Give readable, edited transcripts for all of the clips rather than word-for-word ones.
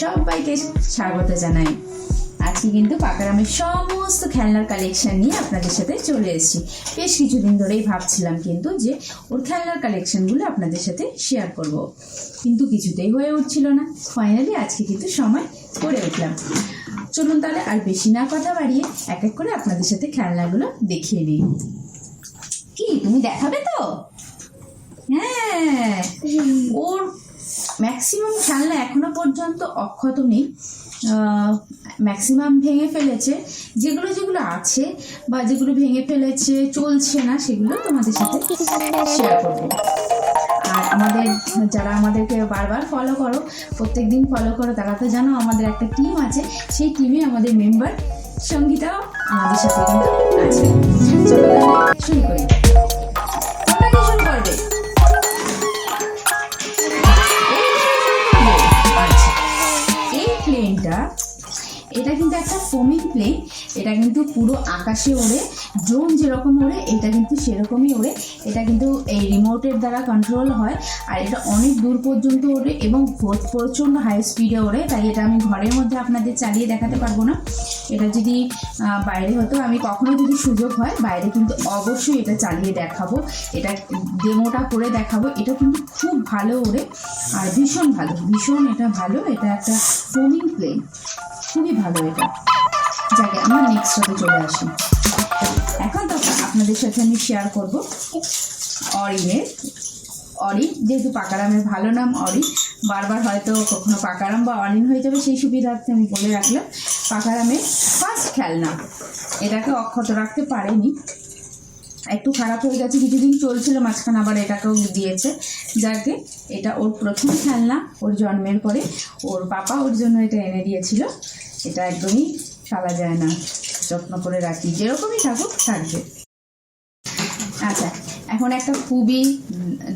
সবাইকে স্বাগত জানাই। আজকে কিন্তু পাকারামের সমস্ত খেলনার কালেকশন নিয়ে আপনাদের সাথে চলে এসেছি। বেশ কিছুদিন ধরেই ভাবছিলাম কিন্তু যে ওর খেলনার কালেকশনগুলো আপনাদের সাথে শেয়ার করব, কিন্তু কিছুতেই হয়ে উঠছিল না। ফাইনালি আজকে কিন্তু সময় করে উঠলাম। চলুন তাহলে আর বেশি না কথা বাড়িয়ে এক এক করে আপনাদের সাথে খেলনাগুলো দেখিয়ে দিই। কি তুমি দেখাবে তো? হ্যাঁ, ওর ম্যাক্সিমাম খেলনা এখনো পর্যন্ত অক্ষত নেই, ম্যাক্সিমাম ভেঙে ফেলেছে। যেগুলো যেগুলো আছে বা যেগুলো ভেঙে ফেলেছে চলছে না, সেগুলো তোমাদের সাথে শেয়ার করবো। আর আমাদের যারা আমাদেরকে বারবার ফলো করো, প্রত্যেক দিন ফলো করো, তারা তো জানো আমাদের একটা টিম আছে। সেই টিমে আমাদের মেম্বার সঙ্গীতাও আমাদের সাথে কিন্তু আছে। চলো তাহলে শুরু করি। শুরু করবে প্লেনটা, এটা কিন্তু একটা ফোমিং প্লেন। এটা কিন্তু পুরো আকাশে ওড়ে, ড্রোন যেরকম ওড়ে এটা কিন্তু সেরকমই ওড়ে। এটা কিন্তু এই রিমোটের দ্বারা কন্ট্রোল হয়, আর এটা অনেক দূর পর্যন্ত ওড়ে এবং প্রচণ্ড হাই স্পিডে ওড়ে। তাই এটা আমি ঘরের মধ্যে আপনাদের চালিয়ে দেখাতে পারবো না। এটা যদি বাইরে হতো, আমি কখনো যদি সুযোগ হয় বাইরে কিন্তু অবশ্যই এটা চালিয়ে দেখাবো, এটা ডেমোটা করে দেখাবো। এটা কিন্তু খুব ভালো ওড়ে আর ভীষণ ভালো, ভীষণ এটা ভালো। এটা একটা ফোমিং প্লেন, খুবই ভালো এটা। যাকে আমরা নেক্সটে চলে আসি। এখন তো আপনাদের সাথে আমি শেয়ার করবো অরিনের। অরিন যেহেতু পাকারামের ভালো নাম অরিন, বারবার হয়তো কখনো পাকারাম বা অরিন হয়ে যাবে, সেই সুবিধার্থে আমি বলে রাখলাম। পাকারামের ফার্স্ট খেলনা, এটাকে অক্ষত রাখতে পারেনি, একটু খারাপ হয়ে গেছে, কিছুদিন চলছিল, মাঝখানে আবার এটাকেও দিয়েছে। যাকে এটা ওর প্রথম খেলনা, ওর জন্মের পরে ওর পাপা ওর জন্য এটা এনে দিয়েছিল। এটা একদমই ফেলা যায় না, যত্ন করে রাখি, যেরকমই থাকুক থাকবে। আচ্ছা, এখন একটা খুবই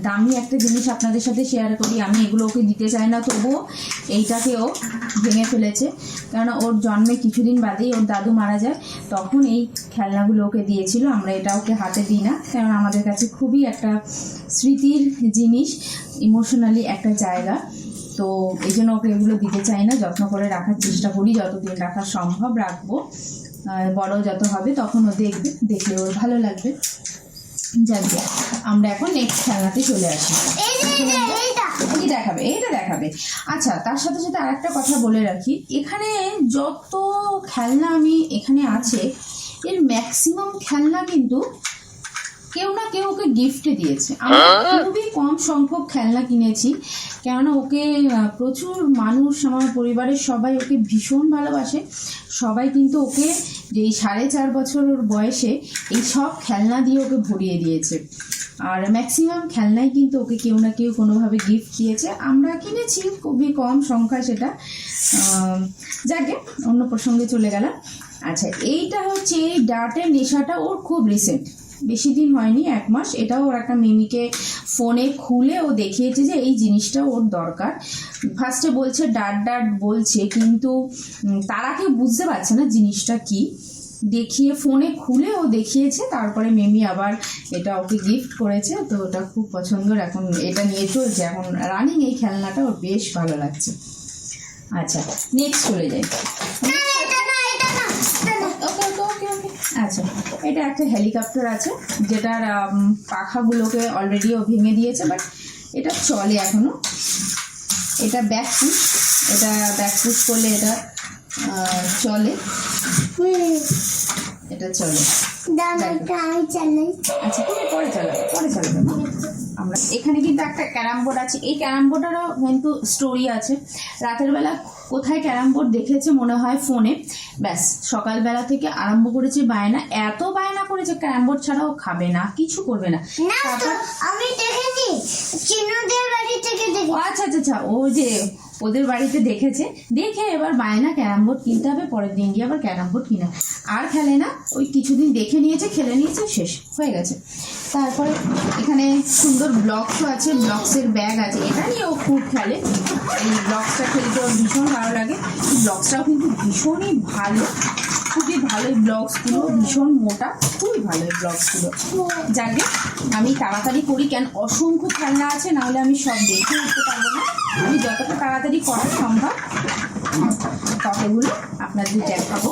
দামি একটা জিনিস আপনাদের সাথে শেয়ার করি। আমি এগুলো ওকে দিতে চাই না, তবুও এইটাকেও ভেঙে ফেলেছে। কেননা ওর জন্মে কিছুদিন বাদেই ওর দাদু মারা যায়, তখন এই খেলনাগুলো ওকে দিয়েছিল। আমরা এটা ওকে হাতে দিই না, কারণ আমাদের কাছে খুবই একটা স্মৃতির জিনিস, ইমোশনালি একটা জায়গা। তো এই জন্য ওকে এগুলো দিতে চাই না, যত্ন করে রাখার চেষ্টা করি, যতদিন রাখা সম্ভব রাখবো। বড় যত হবে তখন ও দেখবে, দেখলে ওর ভালো লাগবে। যাকে আমরা এখন নেক্সট খেলনাতে চলে আসি। কি দেখাবে? এইটা দেখাবে। আচ্ছা, তার সাথে সাথে আরেকটা কথা বলে রাখি, এখানে যত খেলনা আমি এখানে আছে, এর ম্যাক্সিমাম খেলনা কিন্তু কেউ না কেউ ওকে গিফটে দিয়েছে। আমি খুবই কম সংখ্যক খেলনা কিনেছি, কেননা ওকে প্রচুর মানুষ, আমার পরিবারের সবাই ওকে ভীষণ ভালোবাসে। সবাই কিন্তু ওকে এই 4.5 বছর বয়সে এই সব খেলনা দিয়ে ওকে ভরিয়ে দিয়েছে। আর ম্যাক্সিমাম খেলনাই কিন্তু ওকে কেউ না কেউ কোনোভাবে গিফট দিয়েছে। আমরা কিনেছি খুবই কম সংখ্যা, সেটা যাকে অন্য প্রসঙ্গে চলে গেলাম। আচ্ছা, এইটা হচ্ছে এই ডার্টের নেশাটা ওর খুব রিসেন্ট, বেশি দিন হয়নি, 1 মাস। এটাও ওর একটা মিমিকে ফোনে খুলে ও দেখিয়েছে যে এই জিনিসটা ওর দরকার। ফার্স্টে বলছে ডার্ট ডার্ট বলছে, কিন্তু তারা কেউ বুঝতে পারছে না জিনিসটা কি। দেখিয়ে ফোনে খুলে ও দেখিয়েছে, তারপরে মিমি আবার এটা ওকে গিফট করেছে। তো ওটা খুব পছন্দের, এখন এটা নিয়ে চলছে, এখন রানিং এই খেলনাটা ওর বেশ ভালো লাগছে। আচ্ছা, নেক্সট চলে যাই। আচ্ছা, এটা একটা হেলিকপ্টার আছে, যেটার পাখাগুলোকে অলরেডি ও ভেঙে দিয়েছে, বাট এটা চলে এখনো। এটা ব্যাক পুশ, এটা ব্যাক পুশ করলে এটা চলে, এটা চলে। আচ্ছা, তুমি পরে চালাবে। আমরা এখানে কিন্তু একটা ক্যারাম বোর্ড আছে, এই ক্যারাম বোর্ডেরও কিন্তু স্টোরি আছে। রাতের বেলা কোথায় ক্যারাম বোর্ড দেখেছে মনে হয় ফোনে, ব্যাস সকালবেলা থেকে আরম্ভ করেছে বায়না, এত বায়না করেছে ক্যারাম বোর্ড ছাড়াও খাবে না, কিছু করবে না। আমি দেখেছি চিনুদের বাড়ি থেকে দেখেছি। আচ্ছা, ও যে ওদের বাড়িতে দেখেছে, দেখে এবার বায়না ক্যারাম বোর্ড কিনতে হবে, পরের দিন গিয়ে আবার ক্যারাম বোর্ড কিনে আর খেলে না। ওই কিছুদিন দেখে নিয়েছে, খেলে নিয়েছে, শেষ হয়ে গেছে। তারপরে এখানে সুন্দর ব্লকসও আছে, ব্লকসের ব্যাগ আছে, এটা নিয়ে ও খুব খেলে। এই ব্লকসটা খেলতে ওর ভীষণ ভালো লাগে। ব্লকসটাও কিন্তু ভীষণই ভালো, খুবই ভালো। এই ব্লকসগুলো ভীষণ মোটা, খুবই ভালো এই ব্লকসগুলো। যাকে আমি তাড়াতাড়ি করি, কেন অসংখ্য খেলনা আছে, নাহলে আমি সব দেখে উঠতে পারবো না। আমি যতটা তাড়াতাড়ি করা সম্ভব ততগুলো আপনাদের দেখাবো।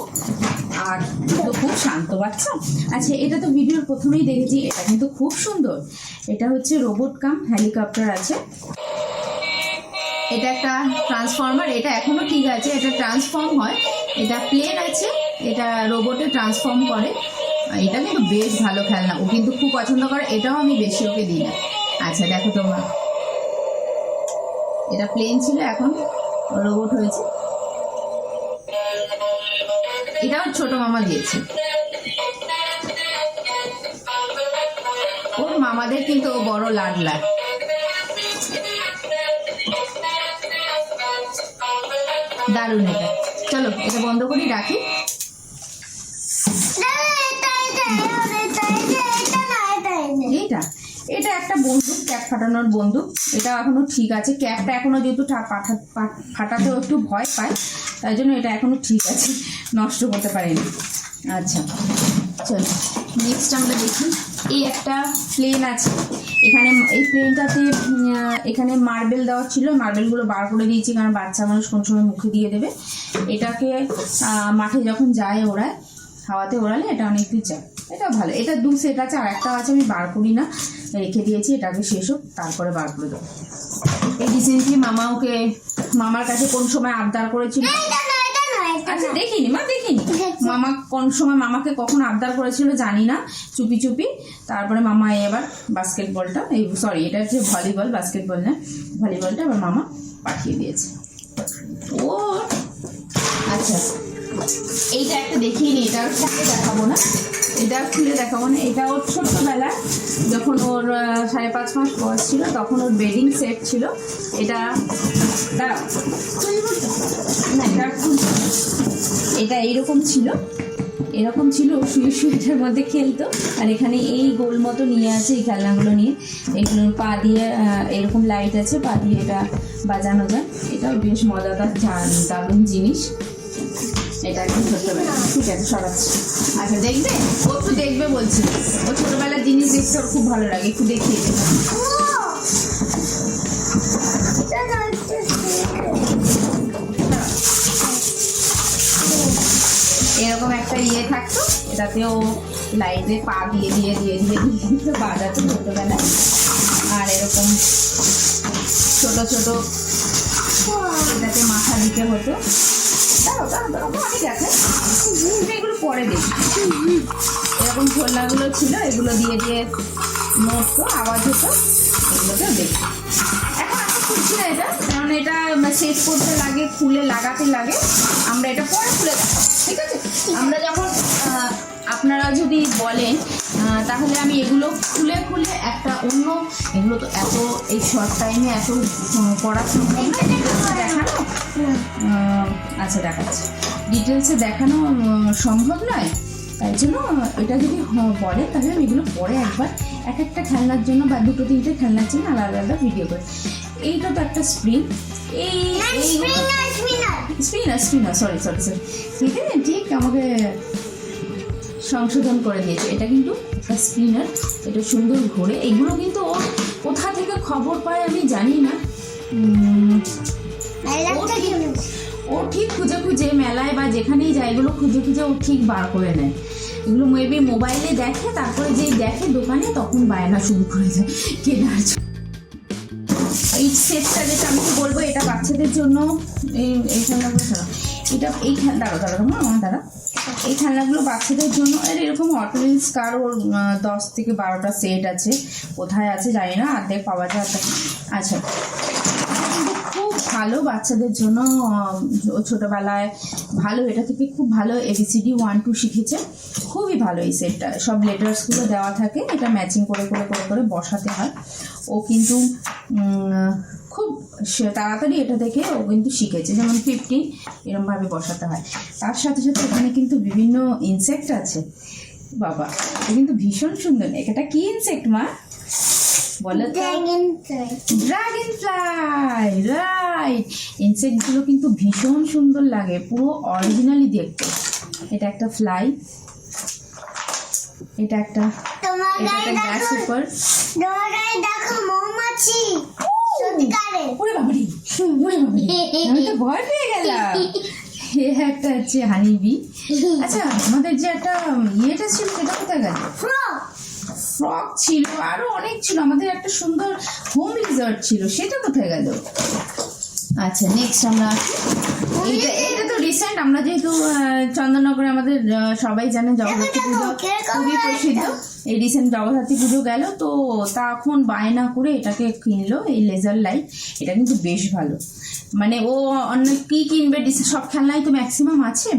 আর তো খুব শান্ত বাচ্চা। আচ্ছা, এটা তো ভিডিওর প্রথমেই দেখেছি, এটা কিন্তু খুব সুন্দর। এটা হচ্ছে রোবট কাম হেলিকপ্টার আছে। এটা একটা ট্রান্সফর্মার, এটা এখনো ঠিক আছে, এটা ট্রান্সফর্ম হয়। এটা প্লেন আছে, এটা রোবটে ট্রান্সফর্ম করে। এটা কিন্তু বেশ ভালো খেলনা, ও কিন্তু খুব পছন্দ করে। এটাও আমি বেশি ওকে দিই না। আচ্ছা দেখো তোমরা, এটা প্লেন ছিল, এখন রোবট হয়েছে। এটাও ছোট মামা দিয়েছে। ওর মামাদের কিন্তু ও বড় লাডলা। দারুণ এটা। চলো এটা বন্ধ করি, রাখি। এটা এটা একটা বন্দুক, ক্যাপ ফাটানোর বন্দুক। এটা এখনো ঠিক আছে, ক্যাপটা এখনো যেহেতু ফাটাতেও একটু ভয় পায়, তাই জন্য এটা এখনো ঠিক আছে, নষ্ট করতে পারেনি। আচ্ছা চলো নেক্সট আমরা দেখি। এই একটা প্লেন আছে, এখানে এই প্লেনটাতে এখানে মার্বেল দেওয়া ছিল, মার্বেলগুলো বার করে দিয়েছি, কারণ বাচ্চা মানুষ কোন সময় মুখে দিয়ে দেবে। এটাকে মাঠে যখন যায় ওড়ায়, হাওয়াতে ওড়ালে এটা অনেক দূর যায়। এটাও ভালো। এটা 2 সেট আছে, আর একটা আছে আমি বার করি না, রেখে দিয়েছি। এটাকে শেষ হোক, তারপরে বার করে দেবো। এই রিসেন্টলি মামার কাছে কোন সময় আবদার করেছিল, আচ্ছা দেখিনি মা, দেখিনি মামা কোন সময় মামাকে কখন আবদার করেছিল জানি না, চুপি চুপি। তারপরে মামা এবার বাস্কেটবলটা, এই সরি এটা হচ্ছে ভলিবল, বাস্কেটবল না, ভলিবলটা এবার মামা পাঠিয়ে দিয়েছে ও। আচ্ছা এইটা একটা দেখিয়ে নি, এটা খুলে দেখাবো না, এটা খুলে দেখাবো না। এটা ওর ছোট্টবেলায় যখন ওর 5.5 মাস বয়স ছিল, তখন ওর বেডিং সেট ছিল। এটা দাঁড়াও না, এটা এইরকম ছিল, এরকম ছিল, শুয়ে শুয়ে এটার মধ্যে খেলতো। আর এখানে এই গোল মতো নিয়ে আছে এই খেলনাগুলো নিয়ে, এগুলোর পা দিয়ে এরকম লাইট আছে, পা দিয়ে এটা বাজানো যায়। এটাও বেশ মজাদার দারুণ জিনিস। এটা একটু ছোট্টবেলা, ঠিক আছে সরাচ্ছি। আচ্ছা দেখবে, ও একটু দেখবে বলছি, ও ছোটবেলার জিনিস দেখতে ওর খুব ভালো লাগে, একটু দেখিয়ে দেবে। এরকম একটা ইয়ে থাকতো, এটাতেও লাইটে পা দিয়ে দিয়ে দিয়ে দিয়ে দিয়ে বাজাতো ছোটবেলায়। আর এরকম ছোট ছোট এটাতে মাথা দিতে হতো। এগুলো পরে দেখি, এরকম ঝোলনাগুলো ছিল, এগুলো দিয়ে দিয়ে নড়তো, আওয়াজ হতো, এগুলোকেও দেখি। এখন আমরা খুলছি না এটা, কারণ এটা সেট করতে লাগে, খুলে লাগাতে লাগে। আমরা এটা পরে খুলে দেখাবো, ঠিক আছে? আমরা যখন আপনারা যদি বলেন তাহলে আমি এগুলো খুলে খুলে একটা অন্য, এগুলো তো এত এই শর্ট টাইমে এত করা সম্ভব না দেখানো। আচ্ছা দেখাচ্ছি, ডিটেলসে দেখানো সম্ভব নয়, তাই জন্য এটা যদি বলে তাহলে আমি এগুলো পরে একবার এক একটা খেলনার জন্য বা 2-3টে খেলনার জন্য আলাদা আলাদা ভিডিও করি। এইটা তো একটা স্প্রিং, এই স্পিনার সরি ঠিক আছে, ঠিক আমাকে সংশোধন করে দিয়েছে। এটা কিন্তু একটা স্পিনার, এটা সুন্দর ঘোরে। এগুলো কিন্তু ও কোথা থেকে খবর পায় আমি জানি না, ও ঠিক খুঁজে খুঁজে মেলায় বা যেখানেই যায় এগুলো খুঁজে খুঁজে ও ঠিক বার করে নেয়। এগুলো মেবি মোবাইলে দেখে, তারপরে যেই দেখে দোকানে তখন বায়না শুরু করে দেয় কেনার জন্য। এই সেটটা যেটা আমি বলবো, এটা বাচ্চাদের জন্য, এই খেলনাগুলো ছাড়া এটা এই দাঁড়া এই খেলনাগুলো বাচ্চাদের জন্য। এরকম অটোরিলস কার ওর 10 থেকে 12টা সেট আছে, কোথায় আছে জানি না, অর্ধেক পাওয়া যায়। আচ্ছা খুব ভালো বাচ্চাদের জন্য, ছোটোবেলায় ভালো, এটা থেকে খুব ভালো ABCD 1-2 শিখেছে, খুবই ভালো এই সেটটা। সব লেটার্সগুলো দেওয়া থাকে, এটা ম্যাচিং করে করে করে করে বসাতে হয়। ও কিন্তু খুব সে তাড়াতাড়ি এটা থেকে ও কিন্তু শিখেছে, যেমন 15 এরমভাবে বসাতে হয়। তার সাথে সাথে এখানে কিন্তু বিভিন্ন ইনসেক্ট আছে। বাবা, এটা কিন্তু ভীষণ সুন্দর। এটা কি ইনসেক্ট মা বলো? Dragon fly, right. ইনসেক্টগুলো কিন্তু ভীষণ সুন্দর লাগে, পুরো অরিজিনালি দেখতে। এটা একটা ফ্লাই, এটা একটা গ্যাস উপর। দেখো মৌমাছি, ওরে বাবারে, ওরে বাবারে, আমি তো ভয় পেয়ে গেলাম। একটা হচ্ছে হানিবি। আচ্ছা, আমাদের যে একটা ইয়েটা ছিল সেটা কোথায় গেল? ফ্রগ ছিল, আরো অনেক ছিল। আমাদের একটা সুন্দর হোম লিজার্ড ছিল, সেটা কোথায় গেল? আচ্ছা, নেক্সট আমরা এটা তো রিসেন্ট। আমরা যেহেতু চন্দননগরে আমাদের সবাই জানে জগদ্ধাত্রী পুজো খুবই প্রসিদ্ধ। এই রিসেন্ট জগদ্ধাত্রী পুজো গেল, তো তখন বায়না করে এটাকে কিনলো, এই লেজার লাইট। এটা কিন্তু বেশ ভালো। মানে ও অন্য কি কিনবে, সব খেলনাই তো ম্যাক্সিমাম আছে,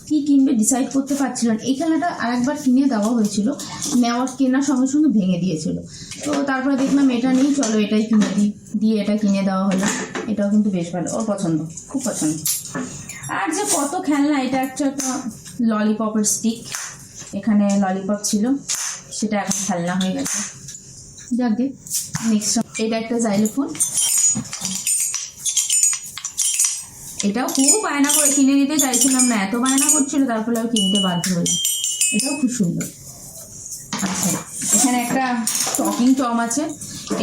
কি কিনবে ডিসাইড করতে পারছিল না। এই খেলনাটা আরেকবার কিনে দেওয়া হয়েছিল, কেনার সঙ্গে সঙ্গে ভেঙে দিয়েছিল। তো তারপরে দেখলাম এটা নেই, চলো এটাই কিনে দিই, দিয়ে এটা কিনে দেওয়া হলো। এটাও কিন্তু বেশ ভালো, ওর পছন্দ, খুব পছন্দ। আর যে কত খেলনা, এটা একটা ললিপপের স্টিক। এখানে ললিপপ ছিল, সেটা এখন খেলনা হয়ে গেছে। যাকে নেক্সট এটা একটা জাইলোফোন। এটাও খুব বায়না করে কিনে নিতে চাইছিলাম না, এত বায়না করছিল, তারপরে আর কিনতে বাধ্য হলাম। এটাও খুব সুন্দর। আচ্ছা, এখানে একটা টকিং টম আছে।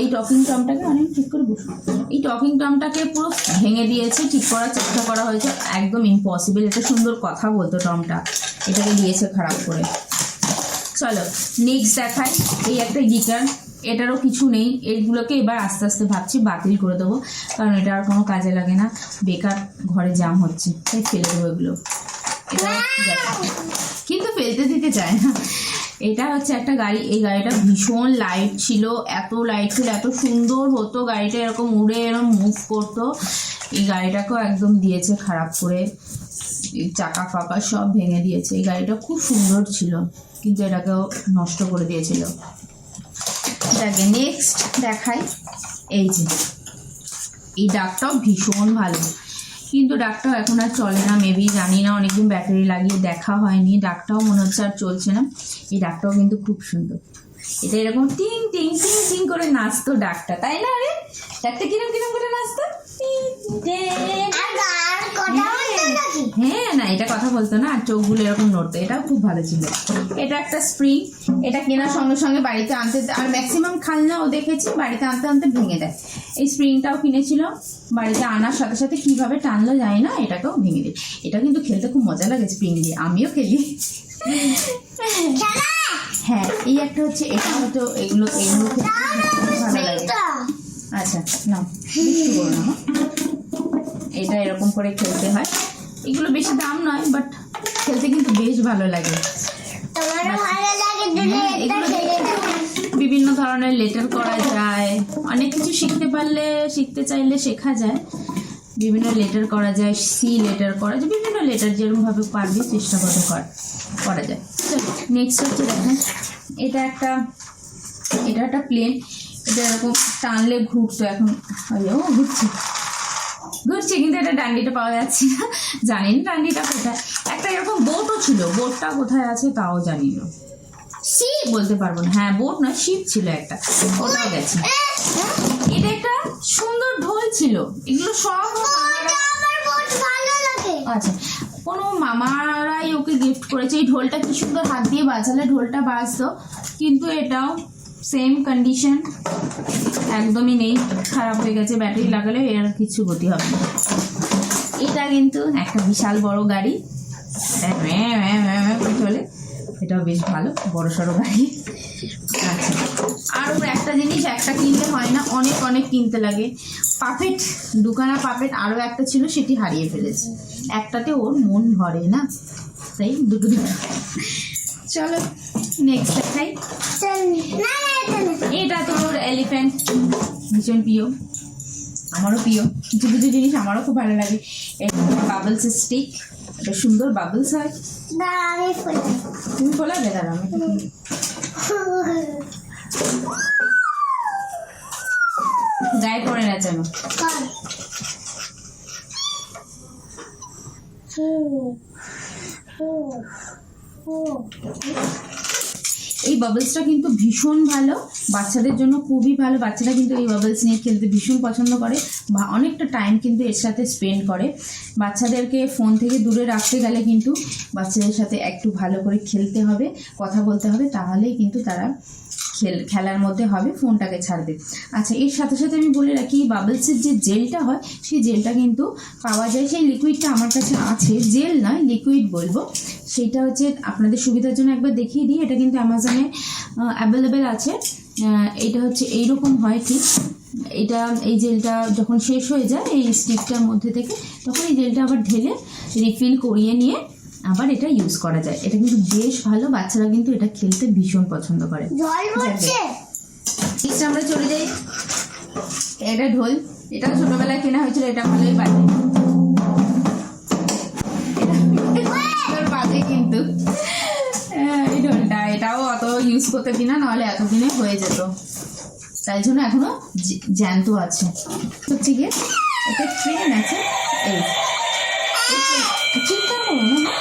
এই টকিং টমটাকে অনেক ঠিক করে বসুন। এই টকিং টমটাকে পুরো ভেঙে দিয়েছে, ঠিক করার চেষ্টা করা হয়েছে, একদম ইম্পসিবল। এটা সুন্দর কথা বলতো টমটা, এটাকে দিয়েছে খারাপ করে। চলো নেক্সট দেখাই। এই একটা গিটার, এটারও কিছু নেই। এইগুলোকে এবার আস্তে আস্তে ভাবছি বাতিল করে দেবো, কারণ এটা আর কোনো কাজে লাগে না, বেকার ঘরে জাম হচ্ছে, তাই ফেলে দেবো এগুলো। এটা কিন্তু ফেলতে দিতে চায় না। এটা হচ্ছে একটা গাড়ি। এই গাড়িটা ভীষণ লাইট ছিল, এত লাইট ছিল, এত সুন্দর হতো গাড়িটা, এরকম উড়ে এরকম মুভ করতো। এই গাড়িটাকেও একদম দিয়েছে খারাপ করে, চাকা ফাঁকা সব ভেঙে দিয়েছে। এই গাড়িটা খুব সুন্দর ছিল, কিন্তু এটাকেও নষ্ট করে দিয়েছিল। এটাকে নেক্সট দেখাই। এই যে এই ডাকটাও ভীষণ ভালো, কিন্তু ডাকটাও এখন আর চলে না, মেবি জানি না, অনেকদিন ব্যাটারি লাগিয়ে দেখা হয়নি। ডাকটাও মনে হচ্ছে আর চলছে না। এই ডাকটাও কিন্তু খুব সুন্দর। এটা এরকম টিং টিং টিং টিং করে নাচতো ডাকটা, তাই না? আরে ডাকটা কিরম কিরম করে নাচতো। হ্যাঁ, না এটা কথা বলতো না, আর চোখগুলো এরকম নড়তো। এটাও খুব ভালো ছিল। এটা একটা স্প্রিং। এটা কেনার সঙ্গে সঙ্গে বাড়িতে আনতে, আর ম্যাক্সিমাম খালনাও দেখেছি বাড়িতে আনতে আনতে ভেঙে দেয়। এই স্প্রিংটাও কিনেছিল, বাড়িতে আনার সাথে সাথে কিভাবে টানলো যায় না, এটাকেও ভেঙে দেয়। এটা কিন্তু খেলতে খুব মজা লাগে স্প্রিং দিয়ে, আমিও খেলি। হ্যাঁ, এই একটা হচ্ছে, এটা হয়তো এগুলো ভালো লাগে। আচ্ছা না, একটু বলো না, এটা এরকম করে খেলতে হয়। এগুলো বেশি দাম নয়, বাট খেলতে কিন্তু বেশ ভালো লাগে। বিভিন্ন ধরনের লেটার করা যায়, অনেক কিছু শিখতে চাইলে শেখা যায়। বিভিন্ন লেটার করা যায়, সি লেটার করা যায়, বিভিন্ন লেটার যেরকম ভাবে পারবি চেষ্টা করতে করা যায়। নেক্সট হচ্ছে দেখেন, এটা একটা প্লেন। এটা এরকম টানলে ঘুরতো, এখন ঘুরছে কিন্তু এটা ডান্ডিটা পাওয়া যাচ্ছে না, জানি না ডান্ডিটা কোথায়। একটা এরকম বোটও ছিল, বোটটা কোথায় আছে তাও জানি না, শিপ বলতে পারবো না। হ্যাঁ, বোট না, শিপ ছিল একটা, ওটাও গেছে। এটা একটা সুন্দর ঢোল ছিল। এগুলো সব আচ্ছা, কোনো মামারাই ওকে গিফট করেছে। এই ঢোলটা কি সুন্দর, হাত দিয়ে বাজালে ঢোলটা বাজতো, কিন্তু এটাও সেম কন্ডিশন, একদমই নেই, খারাপ হয়ে গেছে। ব্যাটারি লাগালে এর কিছু গতি হবে না। এটা কিন্তু একটা বিশাল বড় গাড়ি, চলে, এটাও বেশ ভালো, বড় সড়ো গাড়ি। আচ্ছা, আর ওর একটা জিনিস একটা কিনতে হয় না, অনেক অনেক কিনতে লাগে। পাপেট, দুখানা পাপেট আরও একটা ছিল, সেটি হারিয়ে ফেলেছে। একটাতে ওর মন ভরে না, তাই দুটো। চলো নেক্সট দেখাই। এটা তোর এলিফ্যান্ট, ভীষণ প্রিয়, আমারও প্রিয়। কিছু কিছু জিনিস আমারও খুব ভালো লাগে। বাবলস স্টিক, এটা সুন্দর বাবলস হয়। তুমি ফোলাবে, দাঁড়া আমি গায়ে পড়ে না যেন। কর এই বাবলসটা কিন্তু ভীষণ ভালো, বাচ্চাদের জন্য খুবই ভালো। বাচ্চারা কিন্তু এই বাবলস নিয়ে খেলতে ভীষণ পছন্দ করে বা অনেকটা টাইম কিন্তু এর সাথে স্পেন্ড করে। বাচ্চাদেরকে ফোন থেকে দূরে রাখতে গেলে কিন্তু বাচ্চাদের সাথে একটু ভালো করে খেলতে হবে, কথা বলতে হবে, তাহলেই কিন্তু তারা খেলার মধ্যে হবে, ফোনটাকে ছাড়বে। আচ্ছা, এর সাথে সাথে আমি বলে রাখি বাবলসের যে জেলটা হয় সেই জেলটা কিন্তু পাওয়া যায়। সেই লিকুইডটা আমার কাছে আছে, জেল নয় লিকুইড বলবো। সেইটা হচ্ছে আপনাদের সুবিধার জন্য একবার দেখিয়ে দিই। এটা কিন্তু অ্যামাজনে অ্যাভেলেবেল আছে। এটা হচ্ছে এইরকম হয় ঠিক। এটা এই জেলটা যখন শেষ হয়ে যায় এই স্টিকটার মধ্যে থেকে, তখন এই জেলটা আবার ঢেলে রিফিল করিয়ে নিয়ে আবার এটা ইউজ করা যায়। এটা কিন্তু বেশ ভালো, বাচ্চারা কিন্তু এটা খেলতে ভীষণ পছন্দ করে। জল পড়ছে। নেক্সট আমরা চলে যাই, এটা ঢোল। এটা ছোটবেলায় কেনা হয়েছিল, এটা ভালোই বাজে, বাজে কিন্তু এই ঢোলটা, এটাও অত ইউজ করতে কিনা, নাহলে এতদিনে হয়ে যেত, তাই জন্য এখনো জ্যান্ত আছে। হচ্ছে গিয়ে একটা ট্রেন আছে, এই চিন্তা করো না,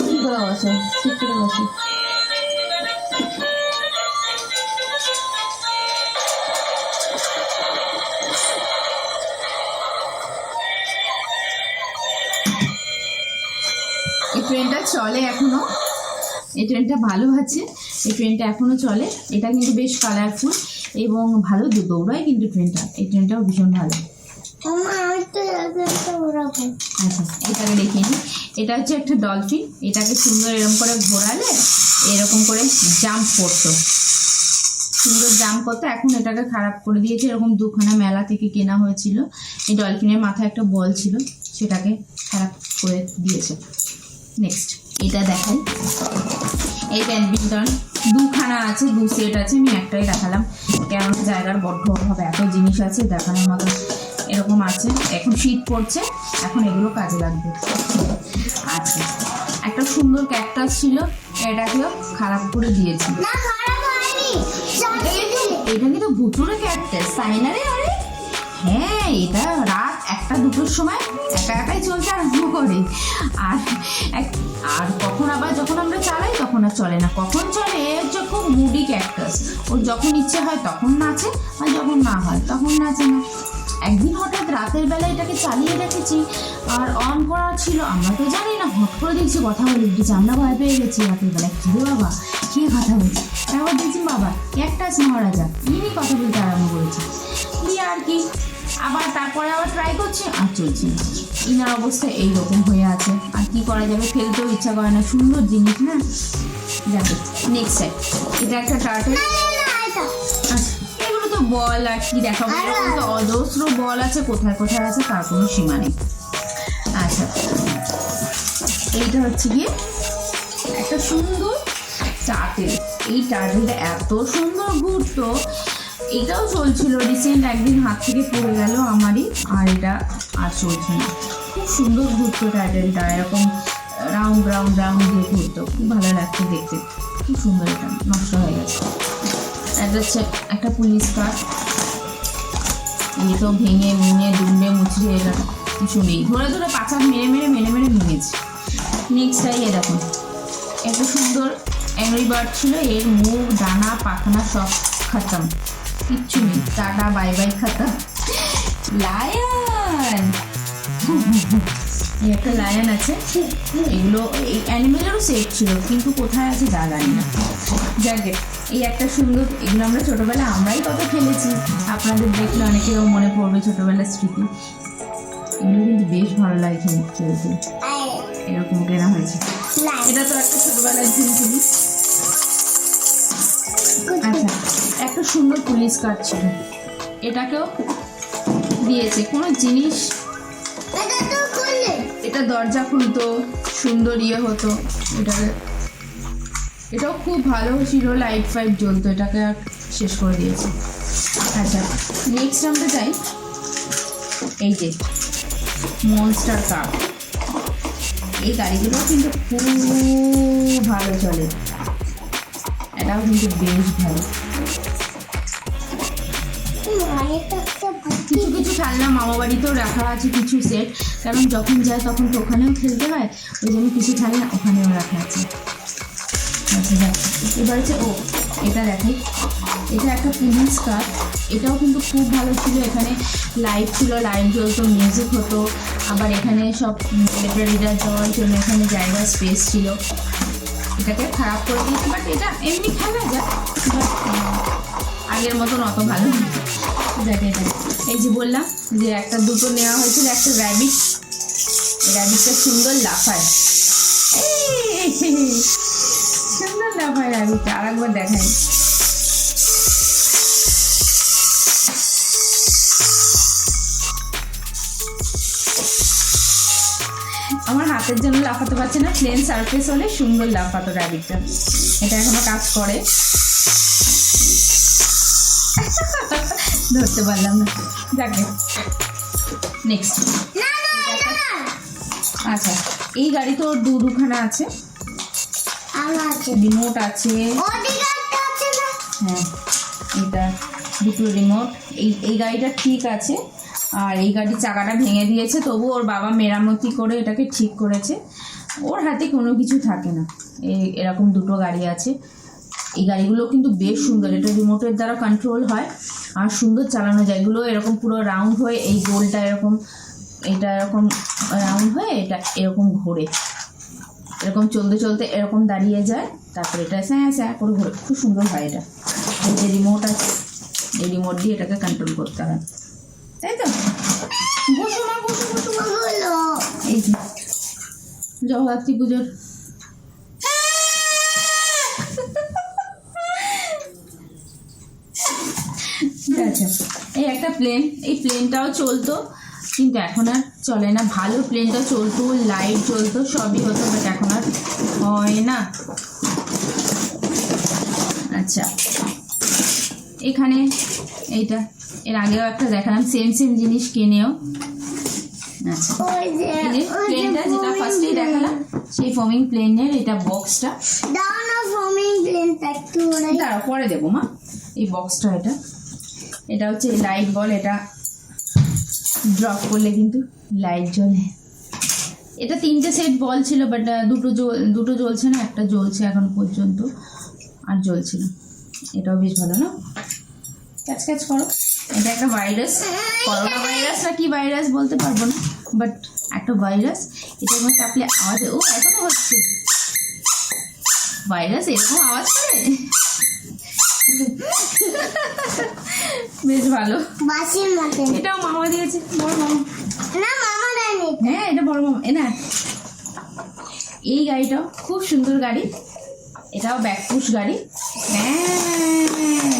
ঠিক করে বসে, ঠিক করে বসে। এই ট্রেনটা চলে এখনো, এই ট্রেনটা ভালো আছে, এই ট্রেনটা এখনো চলে। এটা কিন্তু বেশ কালারফুল এবং ভালো দৌড়ায় কিন্তু ট্রেনটা, এই ট্রেনটাও ভীষণ ভালো। আচ্ছা, এটাকে দেখিয়ে নিই। এটা হচ্ছে একটা ডলফিন, এটাকে সুন্দর এরকম করে ঘোরালে এরকম করে জাম্প করতো, সুন্দর জাম্প করতো। এখন এটাকে খারাপ করে দিয়েছে, এরকম দুখানা মেলা থেকে কেনা হয়েছিল। এই ডলফিনের মাথায় একটা বল ছিল, সেটাকে খারাপ করে দিয়েছে। নেক্সট এটা দেখাই, এই ব্যাডমিন্টন দুখানা আছে, দু সেট আছে, আমি একটাই দেখালাম কেন জায়গার বড্ড অভাবে, এত জিনিস আছে দেখানোর মতো। এরকম আছে, এখন শীত পড়ছে, এখন এগুলো কাজে লাগবে। আচ্ছা, একটা সুন্দর ক্যাকটাস ছিল, এটাকেও খারাপ করে দিয়েছি। এটা কিন্তু ভুতুরে ক্যাকটাস, তাই না রে? আরে হ্যাঁ, এটা রাত 1-2টোর সময় একা একাই চলতে আরম্ভ করে, আর কখন আবার যখন আমরা চালাই তখন আর চলে না। কখন চলে, হচ্ছে খুব মুডি ক্যাকটাস, ওর যখন ইচ্ছে হয় তখন নাচে, আর যখন না হয় তখন নাচে না। একদিন হঠাৎ রাতের বেলা এটাকে চালিয়ে রেখেছি, আর অন করা ছিল, আমরা তো জানি না, হট করে দেখছি কথা বলে উঠেছি, আমরা ভয় পেয়ে গেছি রাতের বেলায়, কী বাবা কে কথা বলছে, তারপর দেখছি বাবা ক্যাকটাস মহারাজা ইনি কথা বলতে আরম্ভ করেছে। দিয়ে আর কি, আবার তারপরে আবার ট্রাই করছি, আর চলছে না। ইনার অবস্থা এইরকম হয়ে আছে, আর কি করা যাবে, ফেলতেও ইচ্ছা করে না, সুন্দর জিনিস না। যাবে নেক্সট সাইড, এটা একটা টার্টেল। আচ্ছা, এগুলো তো বল, আর কি দেখাবো, এরকম তো অজস্র বল আছে, কোথায় কোথায় আছে তার কোনো সীমা নেই। আচ্ছা, এইটা হচ্ছে গিয়ে একটা সুন্দর টার্টেল। এই টার্টেলটা এত সুন্দর ঘুরতো, এটাও চলছিল, রিসেন্ট একদিন হাত থেকে পড়ে গেল আমারই, আর এটা আর চলছে না। খুব সুন্দর ঘুরতো টার্টেলটা, এরকম রাউন্ড রাউন্ড রাউন্ড দিয়ে ঘুরতো, খুব ভালো লাগতো দেখতে, খুব সুন্দর। এটা নষ্ট হয়ে গেছে। এটা হচ্ছে একটা পুলিশ কার, এই তো ভেঙে ভেঙে দুমড়ে মুচড়ে এরা কিছু নেই, ধরে ধরে পাচার মেরে মেরে ভেঙেছে। নেক্সট এ দেখুন, একটা সুন্দর অ্যাংরি বার্ড ছিল, এর মুখ ডানা পাখনা সব খতম, কিচ্ছু নেই, টাটা বাই বাই খতম। লায়ন, এই একটা লায়ন আছে, এগুলো এই অ্যানিমেলেরও সেট ছিল, কিন্তু কোথায় আছে যা জানি না। যাকে এই একটা সুন্দর, এগুলো আমরা ছোটোবেলায় আমরাই কত খেলেছি, আপনাদের দেখলে অনেকেরও মনে পড়বে ছোটোবেলার স্মৃতি। এগুলো কিন্তু বেশ ভালো লাগে খেলতে, এরকম কেনা হয়েছে। এটা তো একটা ছোটোবেলার ঝুলঝুলি। আচ্ছা, একটা সুন্দর পুলিশ কার ছিল, এটাকেও দিয়েছে। কোনো জিনিস, এটা দরজা খুলতো, সুন্দর ইয়ে হতো, এটাও খুব ভালো ছিল, লাইট ফাইট জ্বলতো, এটাকে আর শেষ করে দিয়েছে। আচ্ছা, নেক্সট আমরা যাই, এই যে মনস্টার কাপ, এই গাড়িগুলো কিন্তু খুব ভালো চলে, এটাও কিন্তু বেশ ভালো। কিছু কিছু খেলনা মামা বাড়িতেও রাখা আছে, কিছু সেট, কারণ যখন যায় তখন তো ওখানেও খেলতে হয়, ওই জন্য কিছু খেলনা ওখানেও রাখা আছে। আচ্ছা দেখ, এবার হচ্ছে এটা দেখে, এটা একটা পুলিশ কার, এটাও কিন্তু খুব ভালো ছিল। এখানে লাইট ছিল, লাইট জ্বলতো, মিউজিক হতো, আবার এখানে সব সেলিব্রিটিরা যাওয়ার জন্য এখানে জায়গা স্পেস ছিল। এটাকে খারাপ করে দিয়েছি, বাট এটা এমনি খেলা যায়, বাট আগের মতন অত ভালো না। দেখে এটা, এই যে বললাম যে দুটো নেওয়া হয়েছিল, একটা র্যাবিট, র্যাবিটটা সুন্দর লাফায়, সুন্দর লাফায় র্যাবিটটা। আর একবার দেখাই, আমার হাতের জন্য লাফাতে পারছে না, প্লেন সারফেস হলে সুন্দর লাফাতো র্যাবিটটা। এটা এখনো কাজ করে, ধরতে পারলাম না, যাকে নেক্সট। আচ্ছা, এই গাড়ি তো দুখানা আছে, রিমোট আছে, হ্যাঁ এটা দুটো রিমোট। এই গাড়িটা ঠিক আছে, আর এই গাড়ির চাকাটা ভেঙে দিয়েছে, তবু ওর বাবা মেরামতি করে এটাকে ঠিক করেছে, ওর হাতে কোনো কিছু থাকে না। এরকম দুটো গাড়ি আছে, এই গাড়িগুলো কিন্তু বেশ সুন্দর, এটা রিমোটের দ্বারা কন্ট্রোল হয় আর সুন্দর চালানো যায়। এগুলো এরকম পুরো রাউন্ড হয়ে, এই গোলটা এরকম, এটা এরকম রাউন্ড হয়ে এটা এরকম ঘোরে, এরকম চলতে চলতে এরকম দাঁড়িয়ে যায়, তারপরে এটা স্যাঁ স্যাঁ করে ঘোরে, খুব সুন্দর হয় এটা। এই যে রিমোট আছে, এই রিমোট দিয়ে এটাকে কন্ট্রোল করতে হয়, তাই তো? বসো মা, বসো বসো বলো। এই যে জগদ্ধাত্রী পুজোর আচ্ছা, এই একটা প্লেন, এই প্লেনটাও চলতো কিন্তু এখন আর চলে না। ভালো প্লেনটা চলতো, লাইট জ্বলতো, সবই হতো, বাট এখন আর হয় না। আচ্ছা, এখানে এইটা এর আগেও একটা দেখালাম, সেম জিনিস কিনেও। আচ্ছা, প্লেনটা যেটা ফার্স্টেই দেখালাম, সেই ফোমিং প্লেনের এটা বক্সটা, দাঁড়াও পরে দেবো মা। এই বক্সটা, এটা হচ্ছে লাইট বল, এটা ড্রপ করলে কিন্তু লাইট জ্বলে। এটা 3টে সেট বল ছিল, বাট দুটো জ্বলছে না, একটা জ্বলছে এখন পর্যন্ত, আর জ্বলছে না। এটাও বেশ ভালো না, ক্যাচ ক্যাচ করো। এটা একটা ভাইরাস, করোনা ভাইরাস না কি ভাইরাস বলতে পারবো না, বাট একটা ভাইরাস, এটার মধ্যে চাপলে আওয়াজ, এখনো হচ্ছে ভাইরাস, এরকম আওয়াজ করে, বেশ ভালো। এটাও মামা দিয়েছে, বড় মামা না, মামা দেয়নি, হ্যাঁ এটা বড় মামা। না, এই গাড়িটাও খুব সুন্দর গাড়ি, এটাও ব্যাকপুশ গাড়ি। হ্যাঁ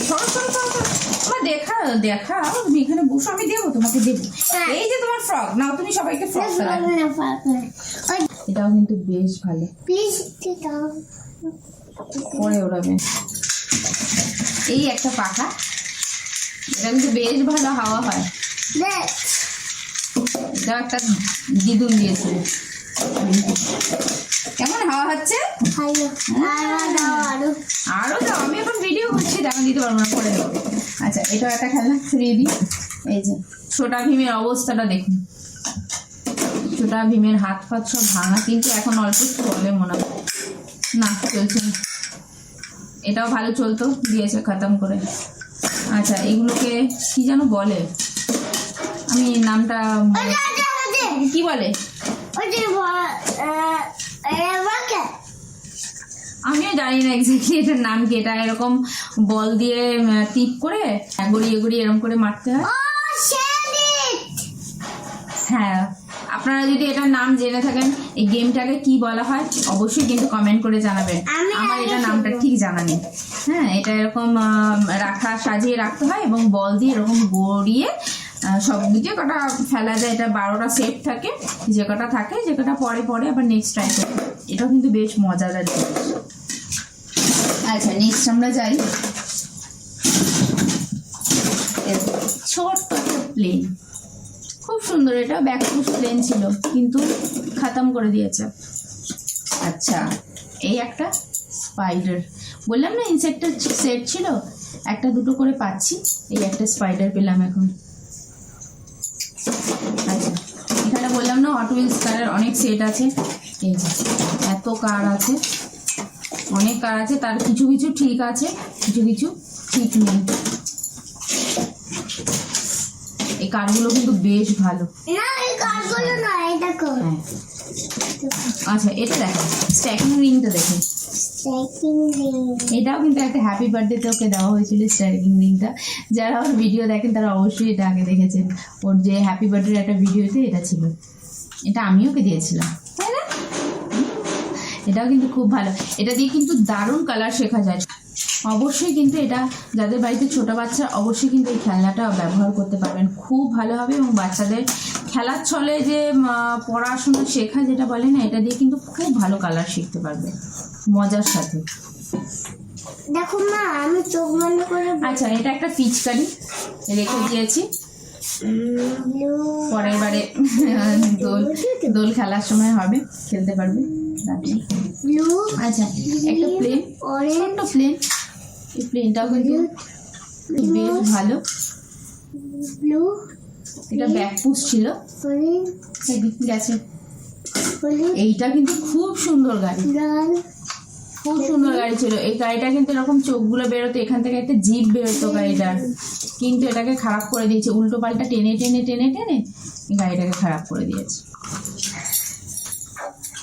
সরো সরো সরো, তোমার দেখা তুমি এখানে বসো, আমি দেবো তোমাকে, দেবো। এই যে তোমার ফ্রক নাও, তুমি সবাইকে ফ্রক এটাও কিন্তু বেশ ভালো, প্লিজ পরে ওড়াবে। এই একটা পাখা, এটা কিন্তু বেশ ভালো হাওয়া হয়, এটা একটা দিদুন দিয়েছিল। কেমন হাওয়া হচ্ছে? আরো দাও, আমি এখন ভিডিও করছি, দাম দিতে পারবো না, পরে দেবো। আচ্ছা, এটাও একটা খেলনা, ফিরিয়ে দিই। এই যে ছোটা ভীমের অবস্থাটা দেখুন, ছোটা ভীমের হাত ফাত সব ভাঙা, কিন্তু এখন অল্প চলে মনে হয় না, চলছে না। এটাও ভালো চলতো, দিয়েছে খতম করে। আচ্ছা, এগুলোকে কি যেন বলে, আমি নামটা কি বলে, আমিও জানি না এক্স্যাক্টলি এটার নাম কি। এটা এরকম বল দিয়ে টিপ করে গড়িয়ে গড়িয়ে এরকম করে মারতে হয়। হ্যাঁ, আপনারা যদি এটার নাম জেনে থাকেন, এই গেমটাকে কি বলা হয় অবশ্যই কিন্তু কমেন্ট করে জানাবেন। আমার এটা নামটা ঠিক জানা নেই। হ্যাঁ, এটা এরকম সাজিয়ে রাখতে হয় এবং বল দিয়ে এরকম গড়িয়ে সব যে কটা ফেলা যায়, এটা 12টা সেট থাকে, যে কটা থাকে, যে কটা পরে আবার নেক্সট ট্রাই করি। এটাও কিন্তু বেশ মজাদার জিনিস। আচ্ছা, নেক্সট আমরা যাই, ছোট্ট প্লেন, খুব সুন্দর, এটা ব্যাকপুশ প্লেন ছিল কিন্তু খতম করে দিয়েছে। আচ্ছা, এই একটা স্পাইডার, বললাম না ইনসেক্টের সেট ছিল, একটা দুটো করে পাচ্ছি, এই একটা স্পাইডার পেলাম এখন। আচ্ছা, এখানে বললাম না হট হুইলস কারের অনেক সেট আছে, এই যে এত কার আছে, অনেক কার আছে, তার কিছু কিছু ঠিক আছে, কিছু কিছু ঠিক নেই। এই কারগুলো কিন্তু বেশ ভালো। না এই কার্ডগুলো না, এই দেখো। হ্যাঁ, আচ্ছা এটা দেখো, স্ট্যাকিং রিংটা দেখো, স্ট্যাকিং রিং। এটাও কিন্তু একটা হ্যাপি বার্থডেতে ওকে দেওয়া হয়েছিল স্ট্যাকিং রিংটা। যারা ওর ভিডিও দেখেন তারা অবশ্যই এটা আগে দেখেছেন, ওর যে হ্যাপি বার্থডের একটা ভিডিওতে এটা ছিল, এটা আমি ওকে দিয়েছিলাম, তাই না? এটাও কিন্তু খুব ভালো, এটা দিয়ে কিন্তু দারুণ কালার শেখা যায়। অবশ্যই কিন্তু এটা যাদের বাড়িতে ছোট বাচ্চা, অবশ্যই কিন্তু এই খেলনাটা ব্যবহার করতে পারবেন, খুব ভালো হবে। এবং বাচ্চাদের খেলার ছলে যে পড়াশোনা শেখা যেটা বলে না, এটা দিয়ে কিন্তু খুব ভালো কালার শিখতে পারবে মজার সাথে। দেখো মা, আমি চোখ বন্ধ করে আচ্ছা, এটা একটা পিচকারি রেখে দিয়েছি, ব্লু পরের বারে দোল খেলার সময় হবে, খেলতে পারবে। ব্লু আচ্ছা, একটা প্লেন, অরেঞ্জ ছোট্ট প্লেন, এই প্লেনটাও কিন্তু বেশ ভালো। ব্লু এটা ব্যাকপুশ ছিল, অরেঞ্জ এই গেছে। হলুদ এইটা কিন্তু খুব সুন্দর গাড়ি, লাল খুব সুন্দর গাড়ি ছিল। এই গাড়িটা কিন্তু এরকম চোখগুলো বেরোতো, এখান থেকে একটা জিপ বেরোতো গাড়িটার, কিন্তু এটাকে খারাপ করে দিয়েছে, উল্টো পাল্টা টেনে টেনে টেনে টেনে এই গাড়িটাকে খারাপ করে দিয়েছে।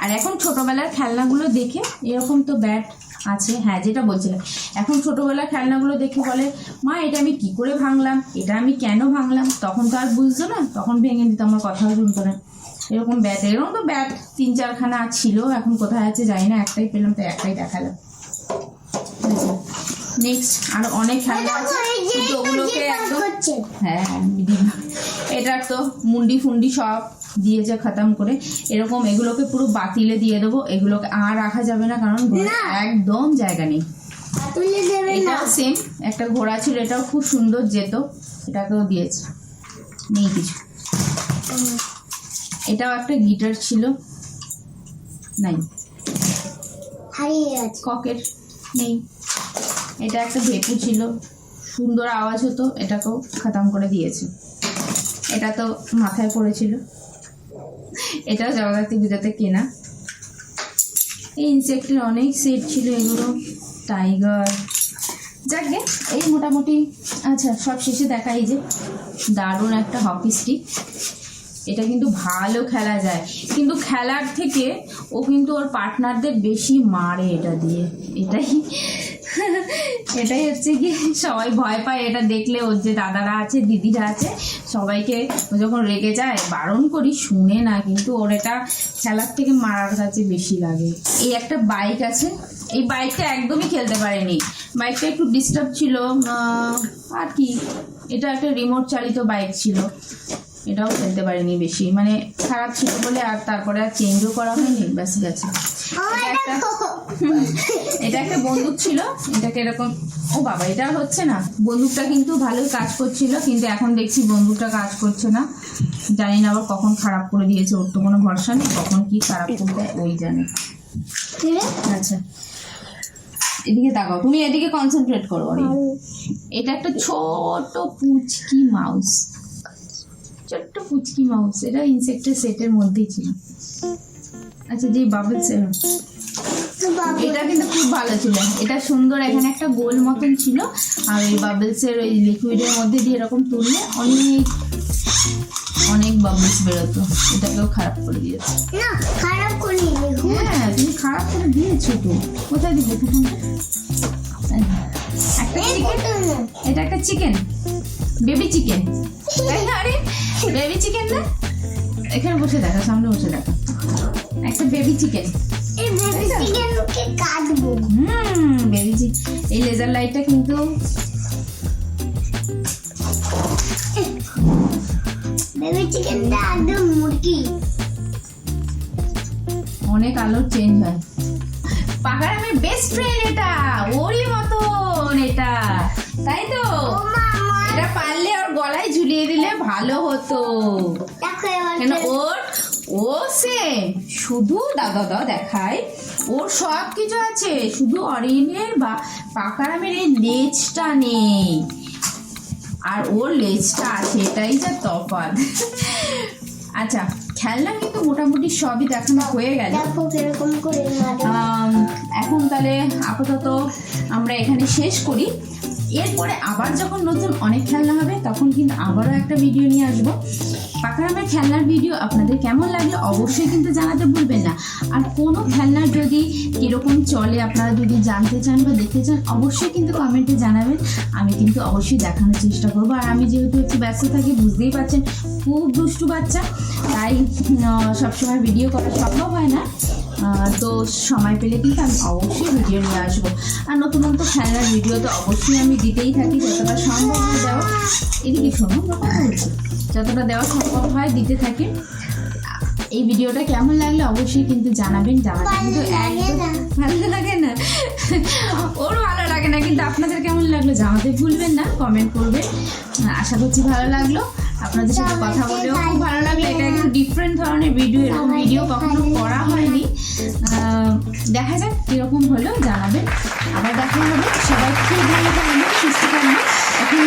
আর এখন ছোটবেলার খেলনাগুলো দেখে এরকম তো ব্যাট আছে, হ্যাঁ যেটা বলছিলাম, এখন ছোটবেলার খেলনাগুলো দেখে বলে মা এটা আমি কি করে ভাঙলাম, এটা আমি কেন ভাঙলাম, তখন তো আর বুঝতো না, তখন ভেঙে দিত, আমার কথাও শুনতো না। এরকম ব্যাট, এরকম তো ব্যাট 3-4খানা ছিল, এখন কোথায় আছে জানি না, একটাই পেলাম তো একটাই দেখালাম। নেক্সট আর অনেক খেলনা আছে, কিন্তু ওগুলোকে একদম, হ্যাঁ এটা তো মুন্ডি ফুন্ডি সব দিয়েছে খতম করে, এরকম এগুলোকে পুরো বাতিলে দিয়ে দেবো, এগুলোকে আর রাখা যাবে না, কারণ একদম জায়গা নেই। তুলে দেবে না। এটাও সেম, একটা ঘোড়া ছিল, এটাও খুব সুন্দর যেত, এটাকেও দিয়েছে, নেই কিছু। এটাও একটা গিটার ছিল, নাই, হারিয়ে গেছে। ককের নেই। এটা একটা ভেপু ছিল, সুন্দর আওয়াজ হতো, এটাকেও খতম করে দিয়েছে। এটা তো মাথায় পড়েছিল, এটাও জগদ্ধাত্রী পূজাতে কেনা। এই ইনসেক্টের অনেক সেট ছিল, এগুলো টাইগার, যাকে এই মোটামুটি। আচ্ছা, সব শেষে দেখা, এই যে দারুণ একটা হকি স্টিক, এটা কিন্তু ভালো খেলা যায়, কিন্তু খেলার থেকে ও কিন্তু ওর পার্টনারদের বেশি মারে এটা দিয়ে, এটাই হচ্ছে কি, সবাই ভয় পায় এটা দেখলে, ওর যে দাদারা আছে দিদিরা আছে সবাইকে ও যখন রেগে যায় বারণ করি, শুনে না, কিন্তু ওর এটা খেলার থেকে মারার কাছে বেশি লাগে। এই একটা বাইক আছে, এই বাইকটা একদমই খেলতে পারেনি, বাইকটা একটু ডিস্টার্ব ছিল, আর কি, এটা একটা রিমোট চালিত বাইক ছিল, এটাও খেলতে পারিনি বেশি, মানে খারাপ ছিল বলে, আর তারপরে আর চেঞ্জও করা হয়নি, ব্যাস গেছে। এটা একটা বন্দুক ছিল, এটাকে এরকম, ও বাবা এটা হচ্ছে না, বন্দুকটা কিন্তু ভালোই কাজ করছিল, কিন্তু এখন দেখছি বন্দুকটা কাজ করছে না, জানি না আবার কখন খারাপ করে দিয়েছে, ওর তো কোনো ভরসা নেই, কখন কি খারাপ করে দেয় ওই জানে। আচ্ছা, এদিকে তাকাও, তুমি এদিকে কনসেন্ট্রেট করো। এটা একটা ছোট পুচকি মাউস, ছোট্ট পুচকি মাউস, এটা ইনসেক্টের সেটের মধ্যেই ছিল। আচ্ছা, যে বাবলস, এটা কিন্তু খুব ভালো ছিল, এটা সুন্দর, এখানে একটা গোল মতন ছিল, আর ওই বাবলসের ওই লিকুইডের মধ্যে দিয়ে এরকম তুললে অনেক অনেক বাবলস বেরোতো, এটাকেও খারাপ করে দিয়েছে। না খারাপ করিনি, হ্যাঁ তুমি খারাপ করে দিয়েছো তো, কোথায় দিবে তখন? একটা চিকেন, এটা একটা চিকেন, বেবি চিকেন, আরে বেবি চিকেন না, এখানে বসে দেখা, সামনে বসে দেখা, একটা বেবি চিকেন, এই বেবি চিকেনকে কাটবো। বেবি চিকেন, এই লেজার লাইটটা কিন্তু বেবি চিকেনটা একদম মুরগি, অনেক আলোর চেঞ্জ হয়। পাকার আমার বেস্ট ফ্রেন্ড, এটা ওরই মতন, এটা তাই তো। ও মা এটা পারলে ওর গলায় ঝুলিয়ে দিলে ভালো হতো। দেখো এবার কেন ও সে শুধু দাদা দেখায়, ওর সব কিছু আছে, শুধু অরিনের বা পাকারামের এই লেজটা নেই, আর ওর লেজটা আছে, এটাই যা তফাৎ। আচ্ছা, খেলনা কিন্তু মোটামুটি সবই দেখানো হয়ে গেল। দেখো কিরকম করে মারে। এখন তাহলে আপাতত আমরা এখানে শেষ করি। এরপরে আবার যখন নতুন অনেক খেলনা হবে তখন কিন্তু আবারও একটা ভিডিও নিয়ে আসবো। পাকারামের খেলনার ভিডিও আপনাদের কেমন লাগলো অবশ্যই কিন্তু জানাতে ভুলবেন না। আর কোনো খেলনার যদি কীরকম চলে আপনারা যদি জানতে চান বা দেখতে চান অবশ্যই কিন্তু কমেন্টে জানাবেন, আমি কিন্তু অবশ্যই দেখানোর চেষ্টা করবো। আর আমি যেহেতু একটু ব্যস্ত থাকি বুঝতেই পারছেন, খুব দুষ্টু বাচ্চা, তাই সবসময় ভিডিও করা সম্ভব হয় না। তো সময় পেলে কিন্তু আমি অবশ্যই ভিডিও নিয়ে আসবো। আর নতুন নতুন খেলনার ভিডিও তো অবশ্যই আমি দিতেই থাকি, যতটা সম্ভব হয় দেওয়া। এদিকে শোনো, আমরা কথা বলছি, যতটা দেওয়া সম্ভব হয় দিতে থাকি। এই ভিডিওটা কেমন লাগলো অবশ্যই কিন্তু জানাবেন। জানাতে কিন্তু একদম ভালো লাগে না, ওর ভালো লাগে না, কিন্তু আপনাদের কেমন লাগলো জানাতে ভুলবেন না, কমেন্ট করবেন। আশা করছি ভালো লাগলো, আপনাদের সাথে কথা বলেও খুব ভালো লাগলো। এটা একটু ডিফারেন্ট ধরনের ভিডিও, এরকম ভিডিও কখনো করা হয়নি। দেখা যাক কীরকম হলো, জানাবেন। আবার দেখা হবে। সবাই খুব ভালো থাকবেন, সুস্থ থাকবেন। এখন